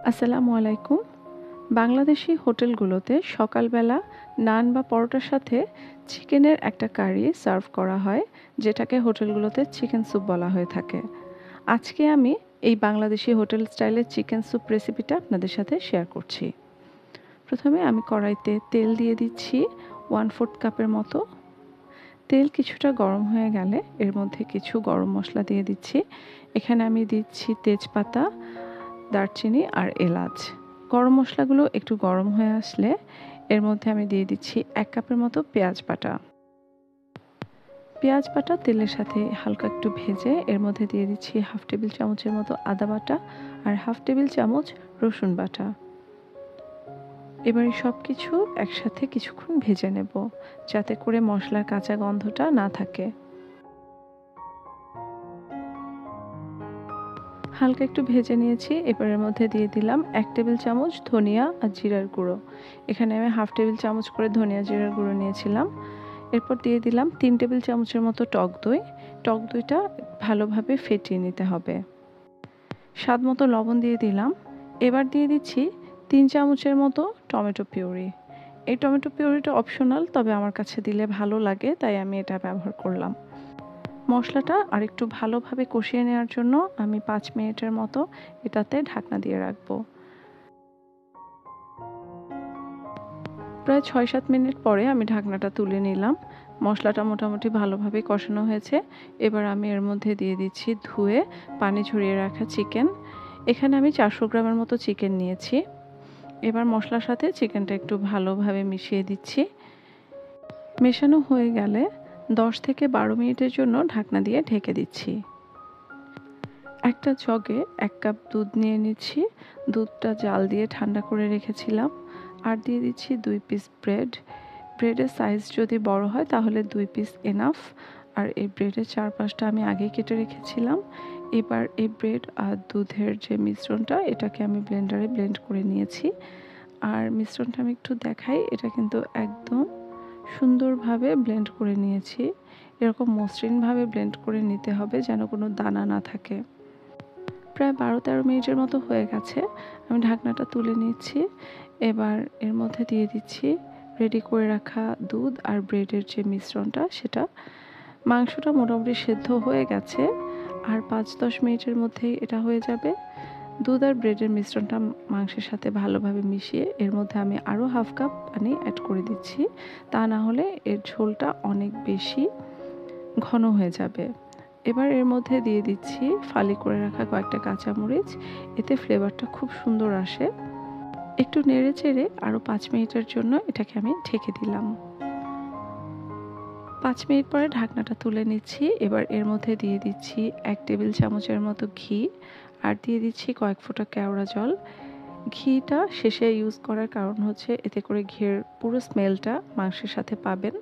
আসসালামু আলাইকুম। বাংলাদেশি হোটেলগুলোতে সকালবেলা নান বা পরোটার সাথে চিকেনের একটা কারি সার্ভ করা হয়, যেটাকে হোটেলগুলোতে চিকেন স্যুপ বলা হয়ে থাকে। আজকে আমি এই বাংলাদেশি হোটেল স্টাইলের চিকেন স্যুপ রেসিপিটা আপনাদের সাথে শেয়ার করছি। প্রথমে আমি কড়াইতে তেল দিয়ে দিচ্ছি 1/4 কাপের মতো। তেল কিছুটা গরম হয়ে গেলে এর মধ্যে কিছু গরম মশলা দিয়ে দিচ্ছি। এখানে আমি দিচ্ছি তেজপাতা, দারচিনি আর এলাচ। গরম মশলাগুলো একটু গরম হয়ে আসলে এর মধ্যে আমি দিয়ে দিচ্ছি 1 কাপের মতো পেঁয়াজ বাটা। পেঁয়াজ বাটা তেলের সাথে হালকা একটু ভেজে এর মধ্যে দিয়ে দিচ্ছি 1/2 টেবিল চামচের মতো আদা বাটা আর 1/2 টেবিল চামচ রসুন বাটা। এবার সব কিছু একসাথে কিছুক্ষণ ভেজে নেব, যাতে করে মশলার কাঁচা গন্ধটা না থাকে। হালকা একটু ভেজে নিয়েছি। এবারের মধ্যে দিয়ে দিলাম 1 টেবিল চামচ ধনিয়া আর জিরার গুঁড়ো। এখানে আমি 1/2 টেবিল চামচ করে ধনিয়া জিরার গুঁড়ো নিয়েছিলাম। এরপর দিয়ে দিলাম 3 টেবিল চামচের মতো টক দই। টক দইটা ভালোভাবে ফেটিয়ে নিতে হবে। স্বাদ মতো লবণ দিয়ে দিলাম। এবার দিয়ে দিচ্ছি 3 চামচের মতো টমেটো পিউরি। এই টমেটো পিউরিটা অপশনাল, তবে আমার কাছে দিলে ভালো লাগে, তাই আমি এটা ব্যবহার করলাম। মশলাটা আরেকটু ভালোভাবে কষিয়ে নেওয়ার জন্য আমি 5 মিনিটের মতো এটাতে ঢাকনা দিয়ে রাখবো। প্রায় 6-7 মিনিট পরে আমি ঢাকনাটা তুলে নিলাম। মশলাটা মোটামুটি ভালোভাবে কষানো হয়েছে। এবার আমি এর মধ্যে দিয়ে দিচ্ছি ধুয়ে পানি ঝরিয়ে রাখা চিকেন। এখানে আমি 400 গ্রামের মতো চিকেন নিয়েছি। এবার মশলার সাথে চিকেনটা একটু ভালোভাবে মিশিয়ে দিচ্ছি। মেশানো হয়ে গেলে 10 থেকে 12 মিনিটের জন্য ঢাকনা দিয়ে ঢেকে দিচ্ছি। একটা জগে 1 কাপ দুধ নিয়ে নিচ্ছি। দুধটা জাল দিয়ে ঠান্ডা করে রেখেছিলাম। আর দিয়ে দিচ্ছি 2 পিস ব্রেড। ব্রেডের সাইজ যদি বড় হয় তাহলে 2 পিস এনাফ। আর এই ব্রেডের চারপাশটা আমি আগেই কেটে রেখেছিলাম। এবার এই ব্রেড আর দুধের যে মিশ্রণটা, এটাকে আমি ব্লেন্ডারে ব্লেন্ড করে নিয়েছি। আর মিশ্রণটা আমি একটু দেখাই, এটা কিন্তু একদম সুন্দরভাবে ব্লেন্ড করে নিয়েছি। এরকম মসৃণভাবে ব্লেন্ড করে নিতে হবে, যেন কোনো দানা না থাকে। প্রায় 12-13 মিনিটের মতো হয়ে গেছে। আমি ঢাকনাটা তুলে নিচ্ছি। এবার এর মধ্যে দিয়ে দিচ্ছি রেডি করে রাখা দুধ আর ব্রেডের যে মিশ্রণটা, সেটা। মাংসটা মোটামুটি সেদ্ধ হয়ে গেছে, আর 5-10 মিনিটের মধ্যেই এটা হয়ে যাবে। দুধ আর ব্রেডের মিশ্রণটা মাংসের সাথে ভালোভাবে মিশিয়ে এর মধ্যে আমি আরও 1/2 কাপ পানি অ্যাড করে দিচ্ছি। তা না হলে এর ঝোলটা অনেক বেশি ঘন হয়ে যাবে। এবার এর মধ্যে দিয়ে দিচ্ছি ফালি করে রাখা কয়েকটা কাঁচামরিচ। এতে ফ্লেভারটা খুব সুন্দর আসে। একটু নেড়ে চেড়ে আরও 5 মিনিটের জন্য এটাকে আমি ঢেকে দিলাম। 5 মিনিট পরে ঢাকনাটা তুলে নিচ্ছি। এবার এর মধ্যে দিয়ে দিচ্ছি 1 টেবিল চামচের মতো ঘি, আর দিয়ে দিচ্ছি কয়েক ফোঁটা কেওড়া জল। ঘিটা শেষে ইউজ করার কারণ হচ্ছে এতে করে ঘিয়ের পুরো স্মেলটা মাংসের সাথে পাবেন।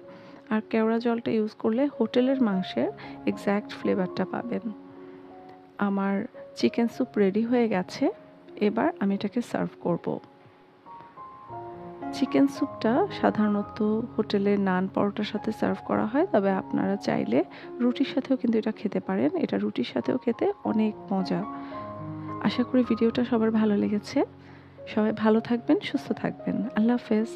আর কেওড়া জলটা ইউজ করলে হোটেলের মাংসের এক্স্যাক্ট ফ্লেভারটা পাবেন। আমার চিকেন স্যুপ রেডি হয়ে গেছে। এবার আমি এটাকে সার্ভ করব। চিকেন স্যুপটা সাধারণত হোটেলে নান পরোটার সাথে সার্ভ করা হয়, তবে আপনারা চাইলে রুটির সাথেও কিন্তু এটা খেতে পারেন। এটা রুটির সাথেও খেতে অনেক মজা। আশা করি ভিডিওটা সবার ভালো লেগেছে। সবাই ভালো থাকবেন, সুস্থ থাকবেন। আল্লাহ হাফেজ।